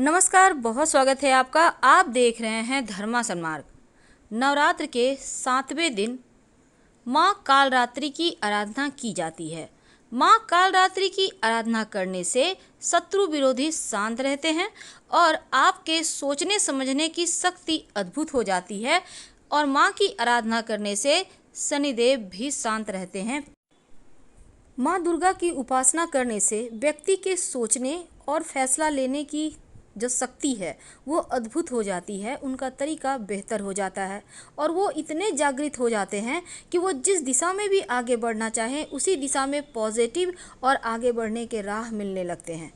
नमस्कार, बहुत स्वागत है आपका। आप देख रहे हैं धर्मा सन्मार्ग। नवरात्र के 7वें दिन माँ कालरात्रि की आराधना की जाती है। माँ कालरात्रि की आराधना करने से शत्रु विरोधी शांत रहते हैं और आपके सोचने समझने की शक्ति अद्भुत हो जाती है और माँ की आराधना करने से शनिदेव भी शांत रहते हैं। माँ दुर्गा की उपासना करने से व्यक्ति के सोचने और फैसला लेने की जो शक्ति है वो अद्भुत हो जाती है। उनका तरीका बेहतर हो जाता है और वो इतने जागृत हो जाते हैं कि वो जिस दिशा में भी आगे बढ़ना चाहें उसी दिशा में पॉजिटिव और आगे बढ़ने के राह मिलने लगते हैं।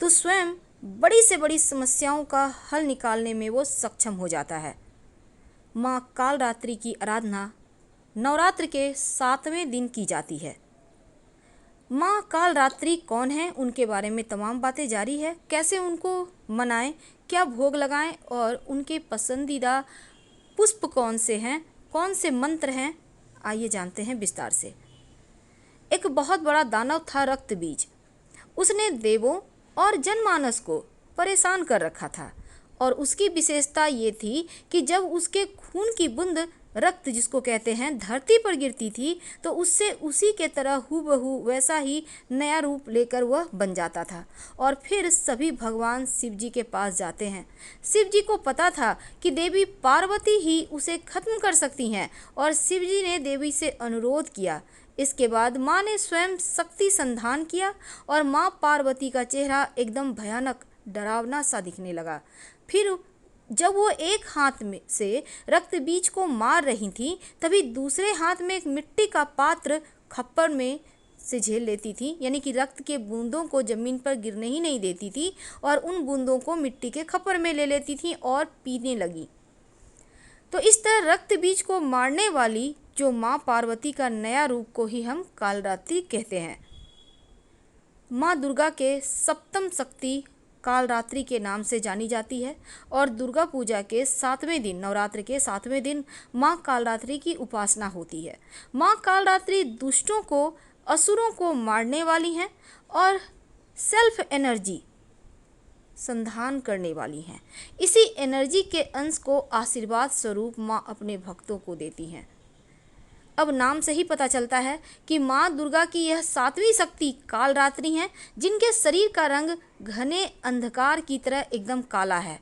तो स्वयं बड़ी से बड़ी समस्याओं का हल निकालने में वो सक्षम हो जाता है। माँ कालरात्रि की आराधना नवरात्र के 7वें दिन की जाती है। माँ कालरात्रि कौन है, उनके बारे में तमाम बातें जारी है। कैसे उनको मनाएं, क्या भोग लगाएं और उनके पसंदीदा पुष्प कौन से हैं, कौन से मंत्र हैं, आइए जानते हैं विस्तार से। एक बहुत बड़ा दानव था रक्त बीज। उसने देवों और जनमानस को परेशान कर रखा था और उसकी विशेषता ये थी कि जब उसके खून की बूंद रक्त जिसको कहते हैं धरती पर गिरती थी तो उससे उसी के तरह हूबहू वैसा ही नया रूप लेकर वह बन जाता था। और फिर सभी भगवान शिव जी के पास जाते हैं। शिव जी को पता था कि देवी पार्वती ही उसे खत्म कर सकती हैं और शिव जी ने देवी से अनुरोध किया। इसके बाद माँ ने स्वयं शक्ति संधान किया और माँ पार्वती का चेहरा एकदम भयानक डरावना सा दिखने लगा। फिर जब वो एक हाथ में से रक्त बीज को मार रही थी तभी दूसरे हाथ में एक मिट्टी का पात्र खप्पर में से झेल लेती थी, यानी कि रक्त के बूंदों को जमीन पर गिरने ही नहीं देती थी और उन बूंदों को मिट्टी के खप्पर में ले लेती थी और पीने लगी। तो इस तरह रक्त बीज को मारने वाली जो माँ पार्वती का नया रूप को ही हम कालरात्रि कहते हैं। माँ दुर्गा के सप्तम शक्ति कालरात्रि के नाम से जानी जाती है और दुर्गा पूजा के 7वें दिन, नवरात्र के 7वें दिन माँ कालरात्रि की उपासना होती है। माँ कालरात्रि दुष्टों को, असुरों को मारने वाली हैं और सेल्फ एनर्जी संधान करने वाली हैं। इसी एनर्जी के अंश को आशीर्वाद स्वरूप माँ अपने भक्तों को देती हैं। अब नाम से ही पता चलता है कि माँ दुर्गा की यह 7वीं शक्ति कालरात्रि हैं, जिनके शरीर का रंग घने अंधकार की तरह एकदम काला है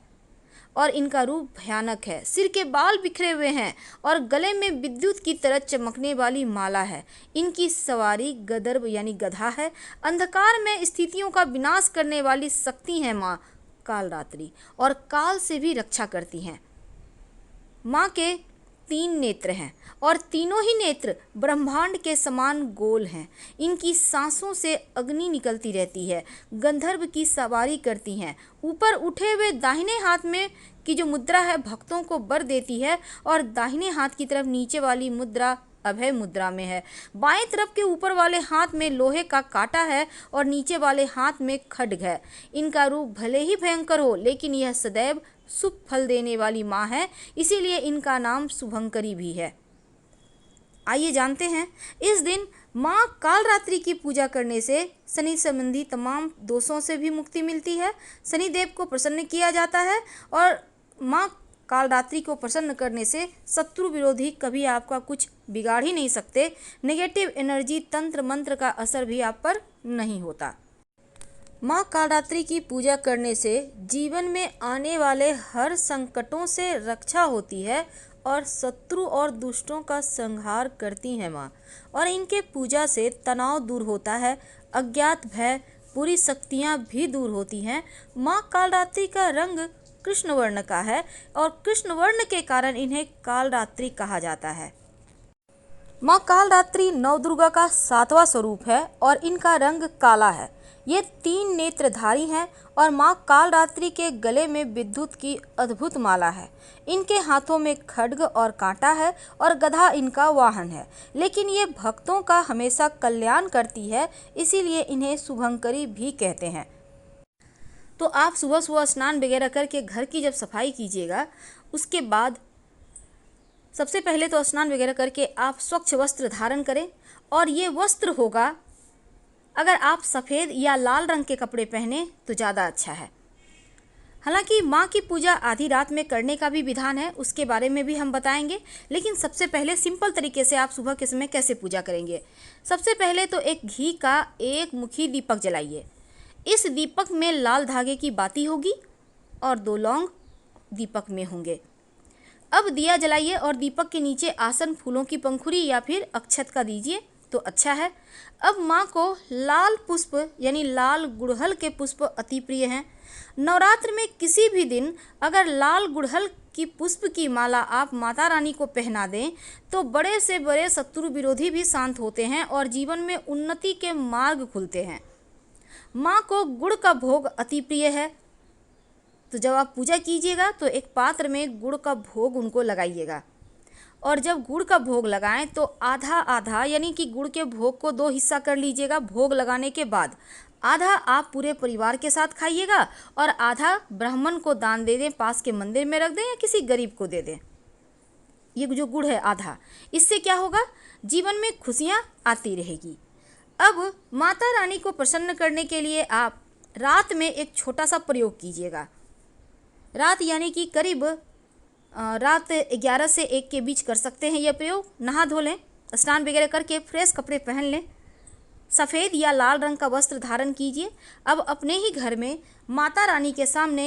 और इनका रूप भयानक है। सिर के बाल बिखरे हुए हैं और गले में विद्युत की तरह चमकने वाली माला है। इनकी सवारी गदर्भ यानी गधा है। अंधकार में स्थितियों का विनाश करने वाली शक्ति है माँ कालरात्रि और काल से भी रक्षा करती हैं। माँ के 3 नेत्र हैं और तीनों ही नेत्र ब्रह्मांड के समान गोल हैं। इनकी सांसों से अग्नि निकलती रहती है, गंधर्व की सवारी करती हैं। ऊपर उठे हुए दाहिने हाथ में की जो मुद्रा है भक्तों को वर देती है और दाहिने हाथ की तरफ नीचे वाली मुद्रा अभय मुद्रा में है। बाएं तरफ के ऊपर वाले हाथ में लोहे का कांटा है और नीचे वाले हाथ में खड्ग है। इनका रूप भले ही भयंकर हो लेकिन यह सदैव शुभ फल देने वाली माँ है, इसीलिए इनका नाम शुभंकरी भी है। आइए जानते हैं, इस दिन माँ कालरात्रि की पूजा करने से शनि संबंधी तमाम दोषों से भी मुक्ति मिलती है। शनिदेव को प्रसन्न किया जाता है और माँ कालरात्रि को प्रसन्न करने से शत्रु विरोधी कभी आपका कुछ बिगाड़ ही नहीं सकते। नेगेटिव एनर्जी, तंत्र मंत्र का असर भी आप पर नहीं होता। माँ कालरात्रि की पूजा करने से जीवन में आने वाले हर संकटों से रक्षा होती है और शत्रु और दुष्टों का संहार करती है माँ। और इनके पूजा से तनाव दूर होता है, अज्ञात भय, बुरी शक्तियाँ भी दूर होती हैं। माँ कालरात्रि का रंग कृष्ण वर्ण का है और कृष्ण वर्ण के कारण इन्हें कालरात्रि कहा जाता है। माँ कालरात्रि नवदुर्गा का 7वां स्वरूप है और इनका रंग काला है। ये 3 नेत्रधारी हैं और माँ कालरात्रि के गले में विद्युत की अद्भुत माला है। इनके हाथों में खड्ग और कांटा है और गधा इनका वाहन है। लेकिन ये भक्तों का हमेशा कल्याण करती है, इसीलिए इन्हें शुभंकरी भी कहते हैं। तो आप सुबह सुबह स्नान वगैरह करके घर की जब सफाई कीजिएगा, उसके बाद सबसे पहले तो स्नान वगैरह करके आप स्वच्छ वस्त्र धारण करें और ये वस्त्र होगा, अगर आप सफ़ेद या लाल रंग के कपड़े पहने तो ज़्यादा अच्छा है। हालांकि माँ की पूजा आधी रात में करने का भी विधान है, उसके बारे में भी हम बताएंगे। लेकिन सबसे पहले सिंपल तरीके से आप सुबह के समय कैसे पूजा करेंगे। सबसे पहले तो एक घी का एक मुखी दीपक जलाइए। इस दीपक में लाल धागे की बाती होगी और 2 लौंग दीपक में होंगे। अब दिया जलाइए और दीपक के नीचे आसन फूलों की पंखुड़ी या फिर अक्षत का दीजिए तो अच्छा है। अब माँ को लाल पुष्प यानी लाल गुड़हल के पुष्प अति प्रिय हैं। नवरात्र में किसी भी दिन अगर लाल गुड़हल की पुष्प की माला आप माता रानी को पहना दें तो बड़े से बड़े शत्रु विरोधी भी शांत होते हैं और जीवन में उन्नति के मार्ग खुलते हैं। माँ को गुड़ का भोग अति प्रिय है, तो जब आप पूजा कीजिएगा तो एक पात्र में गुड़ का भोग उनको लगाइएगा। और जब गुड़ का भोग लगाएं तो आधा आधा यानी कि गुड़ के भोग को 2 हिस्सा कर लीजिएगा। भोग लगाने के बाद आधा आप पूरे परिवार के साथ खाइएगा और आधा ब्राह्मण को दान दे दें, पास के मंदिर में रख दें या किसी गरीब को दे दें। ये जो गुड़ है आधा, इससे क्या होगा, जीवन में खुशियाँ आती रहेगी। अब माता रानी को प्रसन्न करने के लिए आप रात में एक छोटा सा प्रयोग कीजिएगा। रात यानी कि करीब रात 11 से 1 के बीच कर सकते हैं यह प्रयोग। नहा धो लें, स्नान वगैरह करके फ्रेश कपड़े पहन लें, सफ़ेद या लाल रंग का वस्त्र धारण कीजिए। अब अपने ही घर में माता रानी के सामने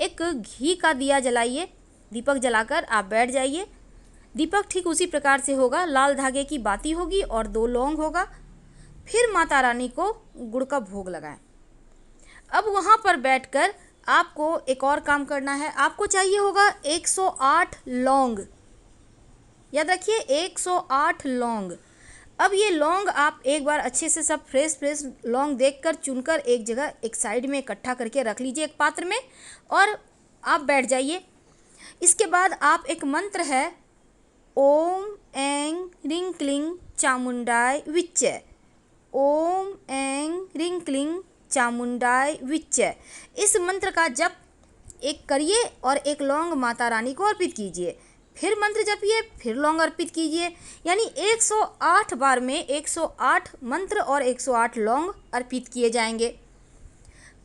एक घी का दिया जलाइए। दीपक जलाकर आप बैठ जाइए। दीपक ठीक उसी प्रकार से होगा, लाल धागे की बाती होगी और 2 लौंग होगा। फिर माता रानी को गुड़ का भोग लगाएं। अब वहाँ पर बैठकर आपको एक और काम करना है। आपको चाहिए होगा 108 लौंग, याद रखिए 108 लौंग। अब ये लौंग आप एक बार अच्छे से सब फ्रेश लौंग देखकर चुनकर एक जगह एक साइड में इकट्ठा करके रख लीजिए एक पात्र में और आप बैठ जाइए। इसके बाद आप एक मंत्र है, ओम ऐं ह्रीं क्लीं चामुंडाय विच्चे, ओम ऐं ह्रीं क्लीं चामुंडाय विच्चे, इस मंत्र का जप एक करिए और एक लौंग माता रानी को अर्पित कीजिए। फिर मंत्र जपिए, फिर लौंग अर्पित कीजिए, यानी 108 बार में 108 मंत्र और 108 लौंग अर्पित किए जाएंगे।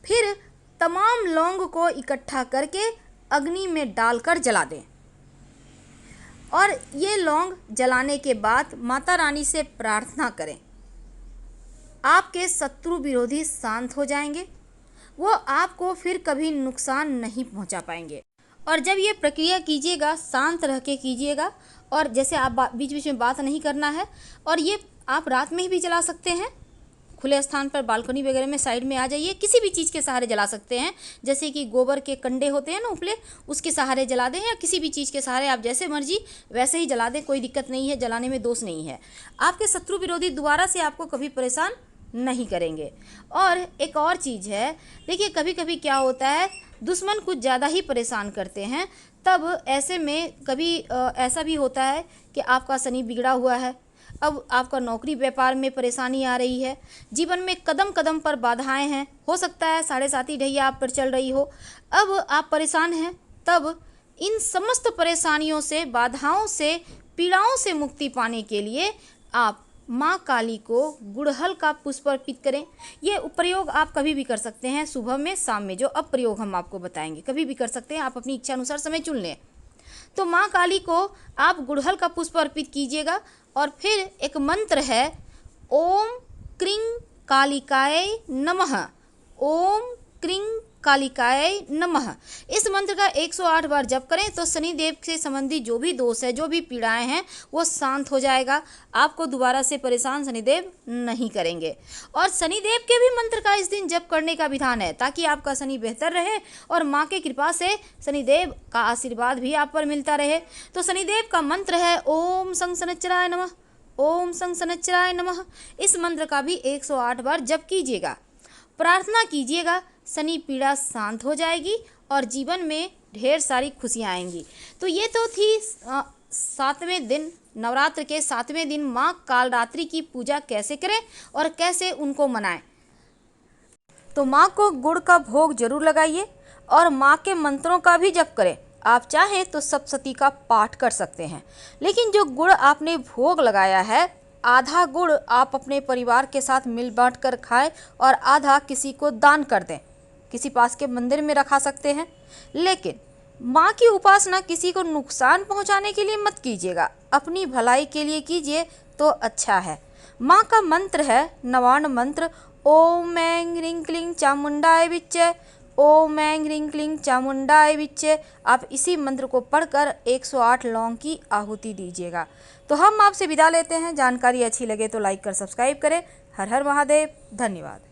फिर तमाम लौंग को इकट्ठा करके अग्नि में डालकर जला दें और ये लौंग जलाने के बाद माता रानी से प्रार्थना करें। आपके शत्रु विरोधी शांत हो जाएंगे, वो आपको फिर कभी नुकसान नहीं पहुंचा पाएंगे। और जब ये प्रक्रिया कीजिएगा शांत रह के कीजिएगा और जैसे आप बीच बीच में बात नहीं करना है। और ये आप रात में ही भी जला सकते हैं, खुले स्थान पर बालकनी वगैरह में साइड में आ जाइए, किसी भी चीज़ के सहारे जला सकते हैं। जैसे कि गोबर के कंडे होते हैं ना उपले, उसके सहारे जला दें या किसी भी चीज़ के सहारे आप जैसे मर्जी वैसे ही जला दें, कोई दिक्कत नहीं है, जलाने में दोष नहीं है। आपके शत्रु विरोधी दोबारा से आपको कभी परेशान नहीं करेंगे। और एक और चीज़ है, देखिए कभी कभी क्या होता है, दुश्मन कुछ ज़्यादा ही परेशान करते हैं। तब ऐसे में कभी ऐसा भी होता है कि आपका शनि बिगड़ा हुआ है, अब आपका नौकरी व्यापार में परेशानी आ रही है, जीवन में कदम कदम पर बाधाएं हैं, हो सकता है 7.5 ढैया आप पर चल रही हो, अब आप परेशान हैं। तब इन समस्त परेशानियों से, बाधाओं से, पीड़ाओं से मुक्ति पाने के लिए आप माँ काली को गुड़हल का पुष्प अर्पित करें। ये प्रयोग आप कभी भी कर सकते हैं, सुबह में, शाम में, जो अब प्रयोग हम आपको बताएंगे कभी भी कर सकते हैं, आप अपनी इच्छा अनुसार समय चुन लें। तो माँ काली को आप गुड़हल का पुष्प अर्पित कीजिएगा और फिर एक मंत्र है, ओम क्रीं कालिकाय नमः, ओम क्रीं कालिकाय नमः। इस मंत्र का 108 बार जप करें तो शनिदेव से संबंधी जो भी दोष है, जो भी पीड़ाएं हैं, वो शांत हो जाएगा। आपको दोबारा से परेशान शनिदेव नहीं करेंगे। और शनिदेव के भी मंत्र का इस दिन जप करने का विधान है ताकि आपका शनि बेहतर रहे और माँ के कृपा से शनिदेव का आशीर्वाद भी आप पर मिलता रहे। तो शनिदेव का मंत्र है, ओम शं शनिश्चराय नमः, ओम शं शनिश्चराय नमः। इस मंत्र का भी 108 बार जप कीजिएगा, प्रार्थना कीजिएगा, शनि पीड़ा शांत हो जाएगी और जीवन में ढेर सारी खुशियाँ आएंगी। तो ये तो थी 7वें दिन, नवरात्र के 7वें दिन माँ कालरात्रि की पूजा कैसे करें और कैसे उनको मनाएं। तो माँ को गुड़ का भोग जरूर लगाइए और माँ के मंत्रों का भी जप करें। आप चाहें तो सप्तशती का पाठ कर सकते हैं, लेकिन जो गुड़ आपने भोग लगाया है, आधा गुड़ आप अपने परिवार के साथ मिल बांट कर खाएं और आधा किसी को दान कर दें। किसी पास के मंदिर में रखा सकते हैं। लेकिन माँ की उपासना किसी को नुकसान पहुँचाने के लिए मत कीजिएगा, अपनी भलाई के लिए कीजिए तो अच्छा है। माँ का मंत्र है नवान्न मंत्र, ओम ऐं ह्रीं क्लीं चामुंडाय विच्चे, ओम ऐं ह्रीं क्लीं चामुंडाय विच्चे। आप इसी मंत्र को पढ़कर 108 लौंग की आहुति दीजिएगा। तो हम आपसे विदा लेते हैं। जानकारी अच्छी लगे तो लाइक कर सब्सक्राइब करें। हर हर महादेव। धन्यवाद।